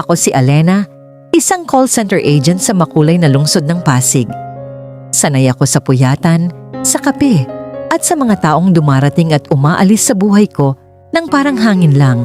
Ako si Alena, isang call center agent sa makulay na lungsod ng Pasig. Sanay ako sa puyatan, sa kape, at sa mga taong dumarating at umaalis sa buhay ko nang parang hangin lang.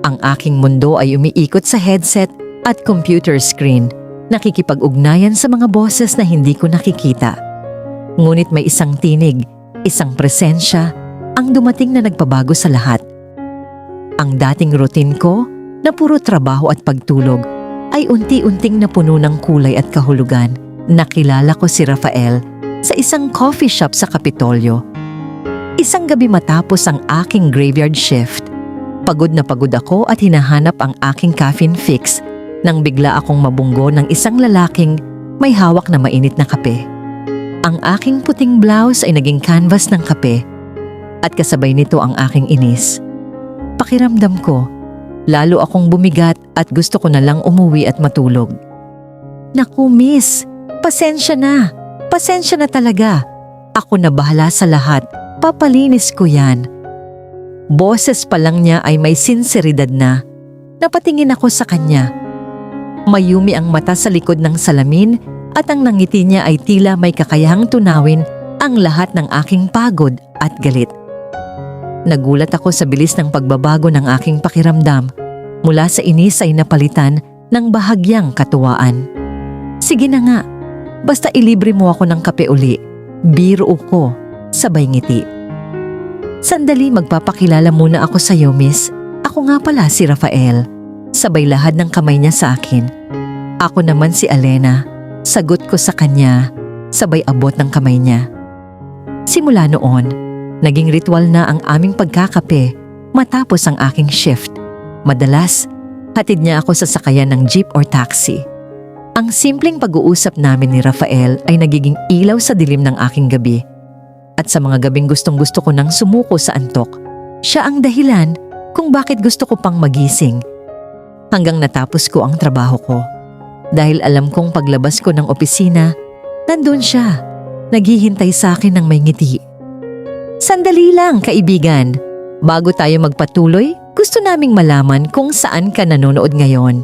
Ang aking mundo ay umiikot sa headset at computer screen, nakikipag-ugnayan sa mga boses na hindi ko nakikita. Ngunit may isang tinig, isang presensya, ang dumating na nagpabago sa lahat. Ang dating routine ko, na puro trabaho at pagtulog, ay unti-unting napuno ng kulay at kahulugan. Nakilala ko si Rafael sa isang coffee shop sa Kapitolyo. Isang gabi matapos ang aking graveyard shift, pagod na pagod ako at hinahanap ang aking caffeine fix nang bigla akong mabunggo ng isang lalaking may hawak na mainit na kape. Ang aking puting blouse ay naging canvas ng kape at kasabay nito ang aking inis. Pakiramdam ko, lalo akong bumigat at gusto ko na lang umuwi at matulog. Naku miss, pasensya na. Pasensya na talaga. Ako na bahala sa lahat. Papalinis ko yan. Boses pa lang niya ay may sinseridad na. Napatingin ako sa kanya. Mayumi ang mata sa likod ng salamin at ang nangiti niya ay tila may kakayahang tunawin ang lahat ng aking pagod at galit. Nagulat ako sa bilis ng pagbabago ng aking pakiramdam. Mula sa inis ay napalitan ng bahagyang katuwaan. Sige na nga, basta ilibre mo ako ng kape uli. Biro ko, sabay ngiti. Sandali, magpapakilala muna ako sa iyo, miss. Ako nga pala si Rafael. Sabay lahad ng kamay niya sa akin. Ako naman si Alena. Sagot ko sa kanya, sabay abot ng kamay niya. Simula noon, naging ritual na ang aming pagkakape matapos ang aking shift. Madalas, hatid niya ako sa sakayan ng jeep or taxi. Ang simpleng pag-uusap namin ni Rafael ay nagiging ilaw sa dilim ng aking gabi. At sa mga gabing gustong-gusto ko nang sumuko sa antok, siya ang dahilan kung bakit gusto ko pang magising. Hanggang natapos ko ang trabaho ko. Dahil alam kong paglabas ko ng opisina, nandun siya, naghihintay sa akin ng may ngiti. Sandali lang, kaibigan. Bago tayo magpatuloy, gusto naming malaman kung saan ka nanonood ngayon.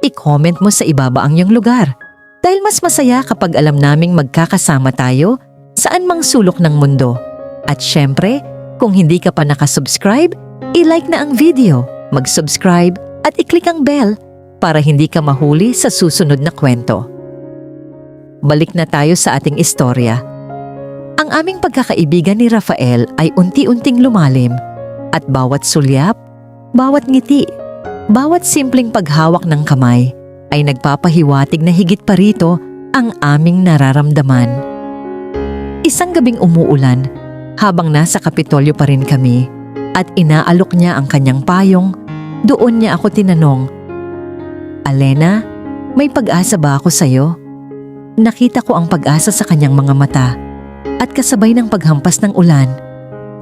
I-comment mo sa ibaba ang iyong lugar. Dahil mas masaya kapag alam naming magkakasama tayo saan mang sulok ng mundo. At syempre, kung hindi ka pa nakasubscribe, i-like na ang video, mag-subscribe at i-click ang bell para hindi ka mahuli sa susunod na kwento. Balik na tayo sa ating istorya. Ang aming pagkakaibigan ni Rafael ay unti-unting lumalim at bawat sulyap, bawat ngiti, bawat simpleng paghawak ng kamay ay nagpapahiwatig na higit pa rito ang aming nararamdaman. Isang gabing umuulan habang nasa Kapitolyo pa rin kami at inaalok niya ang kanyang payong, doon niya ako tinanong, Alena, may pag-asa ba ako sa'yo? Nakita ko ang pag-asa sa kanyang mga mata at kasabay ng paghampas ng ulan,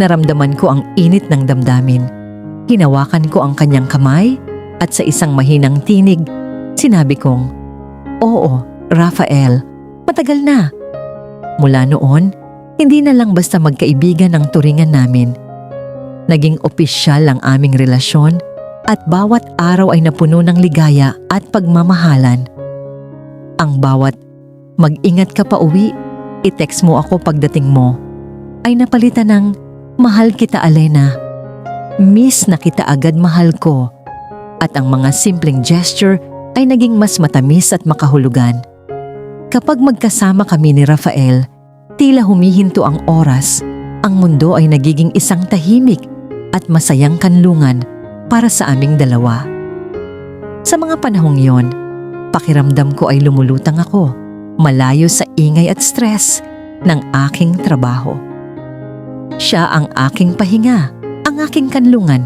naramdaman ko ang init ng damdamin. Hinawakan ko ang kanyang kamay at sa isang mahinang tinig, sinabi kong, Oo, Rafael, matagal na. Mula noon, hindi na lang basta magkaibigan ang turingan namin. Naging opisyal ang aming relasyon at bawat araw ay napuno ng ligaya at pagmamahalan. Ang bawat mag-ingat ka pa uwi, i-text mo ako pagdating mo, ay napalitan ng mahal kita Alena. Miss na kita agad mahal ko. At ang mga simpleng gesture ay naging mas matamis at makahulugan. Kapag magkasama kami ni Rafael, tila humihinto ang oras, ang mundo ay nagiging isang tahimik at masayang kanlungan para sa aming dalawa. Sa mga panahong yon, pakiramdam ko ay lumulutang ako, malayo sa ingay at stress ng aking trabaho. Siya ang aking pahinga, ang aking kanlungan,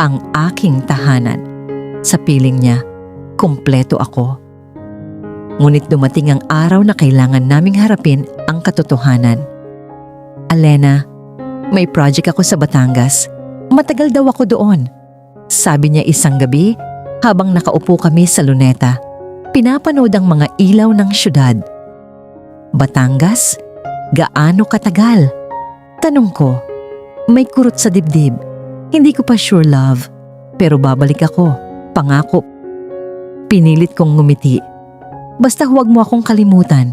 ang aking tahanan. Sa piling niya, kumpleto ako. Ngunit dumating ang araw na kailangan naming harapin ang katotohanan. Alena, may project ako sa Batangas. Matagal daw ako doon. Sabi niya isang gabi habang nakaupo kami sa luneta. Pinapanood ang mga ilaw ng syudad. Batangas? Gaano katagal? Tanong ko. May kurot sa dibdib. Hindi ko pa sure, love. Pero babalik ako. Pangako. Pinilit kong ngumiti. Basta huwag mo akong kalimutan.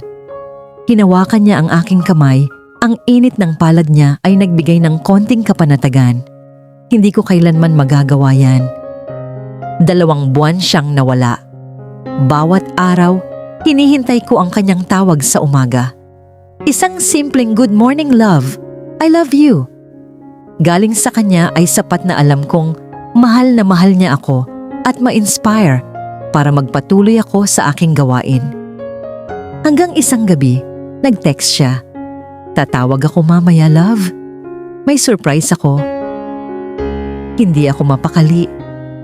Hinawakan niya ang aking kamay, ang init ng palad niya ay nagbigay ng konting kapanatagan. Hindi ko kailanman magagawa yan. 2 buwan siyang nawala. Bawat araw, hinihintay ko ang kanyang tawag sa umaga. Isang simpleng good morning love, I love you. Galing sa kanya ay sapat na alam kong mahal na mahal niya ako at ma-inspire para magpatuloy ako sa aking gawain. Hanggang isang gabi, nag-text siya. Tatawag ako mamaya, love. May surprise ako. Hindi ako mapakali.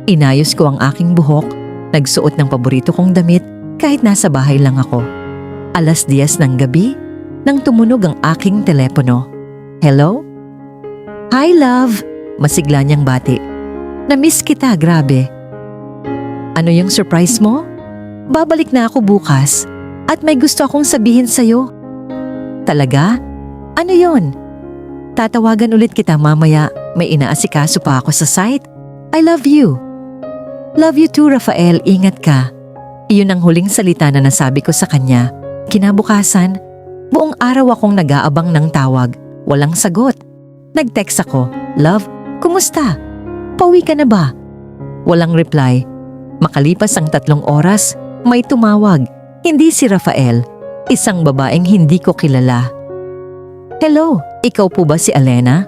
Inayos ko ang aking buhok, nagsuot ng paborito kong damit kahit nasa bahay lang ako. 10:00 ng gabi nang tumunog ang aking telepono. Hello? Hi, love. Masigla niyang bati. Na-miss kita, grabe. Ano yung surprise mo? Babalik na ako bukas at may gusto akong sabihin sa'yo. Talaga? Ano yon? Tatawagan ulit kita mamaya. May inaasikaso pa ako sa site. I love you. Love you too, Rafael. Ingat ka. Iyon ang huling salita na nasabi ko sa kanya. Kinabukasan, buong araw akong nag-aabang ng tawag. Walang sagot. Nag-text ako, love, kumusta? Pauwi ka na ba? Walang reply. Makalipas ang 3 oras, may tumawag. Hindi si Rafael, isang babaeng hindi ko kilala. Hello, ikaw po ba si Alena?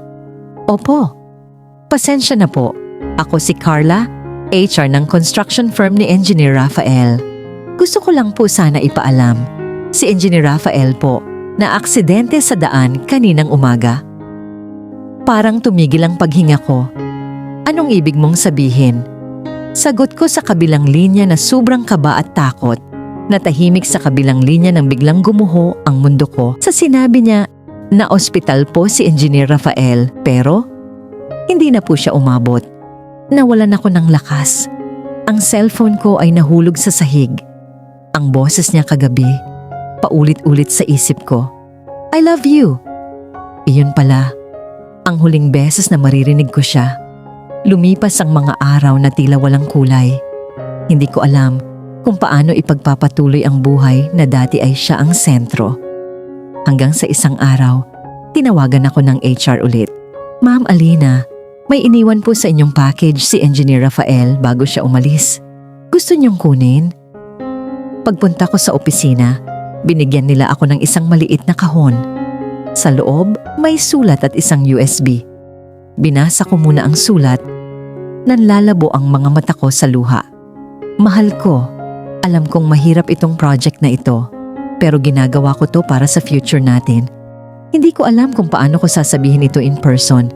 Opo. Pasensya na po. Ako si Carla, HR ng construction firm ni Engineer Rafael. Gusto ko lang po sana ipaalam. Si Engineer Rafael po, na aksidente sa daan kaninang umaga. Parang tumigil ang paghinga ko. Anong ibig mong sabihin? Sagot ko sa kabilang linya na sobrang kaba at takot. Natahimik sa kabilang linya nang biglang gumuho ang mundo ko sa sinabi niya na ospital po si Engineer Rafael pero hindi na po siya umabot. Nawalan ako ng lakas. Ang cellphone ko ay nahulog sa sahig. Ang boses niya kagabi, paulit-ulit sa isip ko. I love you. Iyon pala, ang huling beses na maririnig ko siya. Lumipas ang mga araw na tila walang kulay. Hindi ko alam kung paano ipagpapatuloy ang buhay na dati ay siya ang sentro. Hanggang sa isang araw, tinawagan ako ng HR ulit. Ma'am Alina, may iniwan po sa inyong package si Engineer Rafael bago siya umalis. Gusto niyong kunin? Pagpunta ko sa opisina, binigyan nila ako ng isang maliit na kahon. Sa loob, may sulat at isang USB. Binasa ko muna ang sulat. Nanlalabo ang mga mata ko sa luha. Mahal ko, alam kong mahirap itong project na ito, pero ginagawa ko to para sa future natin. Hindi ko alam kung paano ko sasabihin ito in person.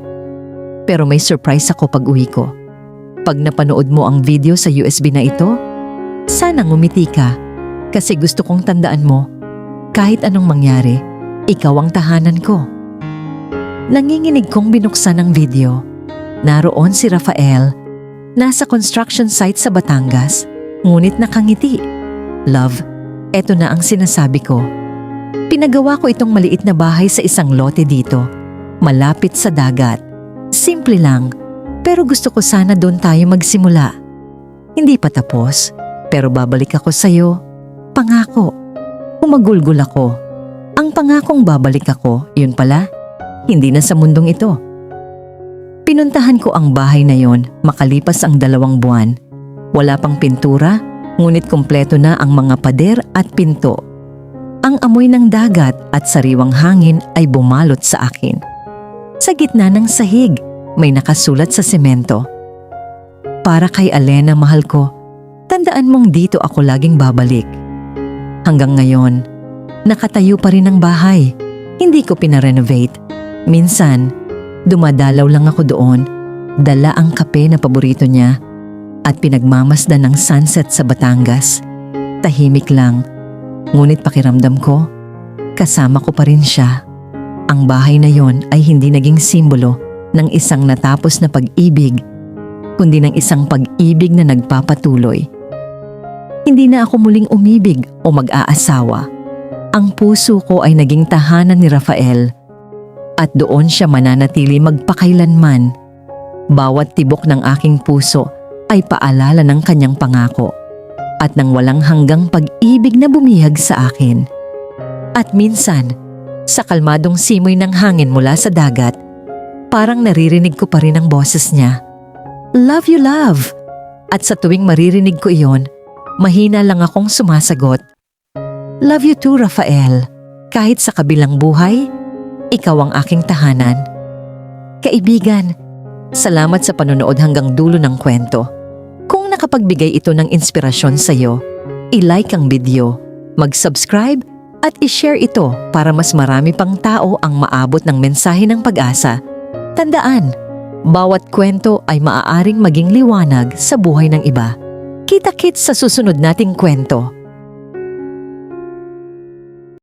Pero may surprise ako pag uwi ko. Pag napanood mo ang video sa USB na ito, sana ngumiti ka kasi gusto kong tandaan mo, kahit anong mangyari, ikaw ang tahanan ko. Nanginginig kong binuksan ang video. Naroon si Rafael, nasa construction site sa Batangas, ngunit nakangiti. Love, eto na ang sinasabi ko. Pinagawa ko itong maliit na bahay sa isang lote dito, malapit sa dagat. Simple lang, pero gusto ko sana doon tayo magsimula. Hindi pa tapos, pero babalik ako sa'yo. Pangako. Umagulgul ako. Ang pangakong babalik ako, yun pala, hindi na sa mundong ito. Pinuntahan ko ang bahay na yon makalipas ang 2 buwan. Wala pang pintura, ngunit kumpleto na ang mga pader at pinto. Ang amoy ng dagat at sariwang hangin ay bumalot sa akin. Sa gitna ng sahig, may nakasulat sa semento. Para kay Alena, mahal ko, tandaan mong dito ako laging babalik. Hanggang ngayon, nakatayo pa rin ang bahay. Hindi ko pinarenovate. Minsan, dumadalaw lang ako doon, dala ang kape na paborito niya at pinagmamasdan ng sunset sa Batangas. Tahimik lang, ngunit pakiramdam ko, kasama ko pa rin siya. Ang bahay na yon ay hindi naging simbolo ng isang natapos na pag-ibig, kundi ng isang pag-ibig na nagpapatuloy. Hindi na ako muling umibig o mag-aasawa. Ang puso ko ay naging tahanan ni Rafael at doon siya mananatili magpakailanman. Bawat tibok ng aking puso ay paalala ng kanyang pangako. at ng walang hanggang pag-ibig na bumihag sa akin. At minsan, sa kalmadong simoy ng hangin mula sa dagat, parang naririnig ko pa rin ang boses niya. Love you, love! At sa tuwing maririnig ko iyon, mahina lang akong sumasagot. Love you too, Rafael. Kahit sa kabilang buhay, ikaw ang aking tahanan. Kaibigan, salamat sa panonood hanggang dulo ng kwento. Kung nakapagbigay ito ng inspirasyon sa iyo, i-like ang video, mag-subscribe at i-share ito para mas marami pang tao ang maabot ng mensahe ng pag-asa. Tandaan, bawat kwento ay maaaring maging liwanag sa buhay ng iba. Kita-kits sa susunod nating kwento.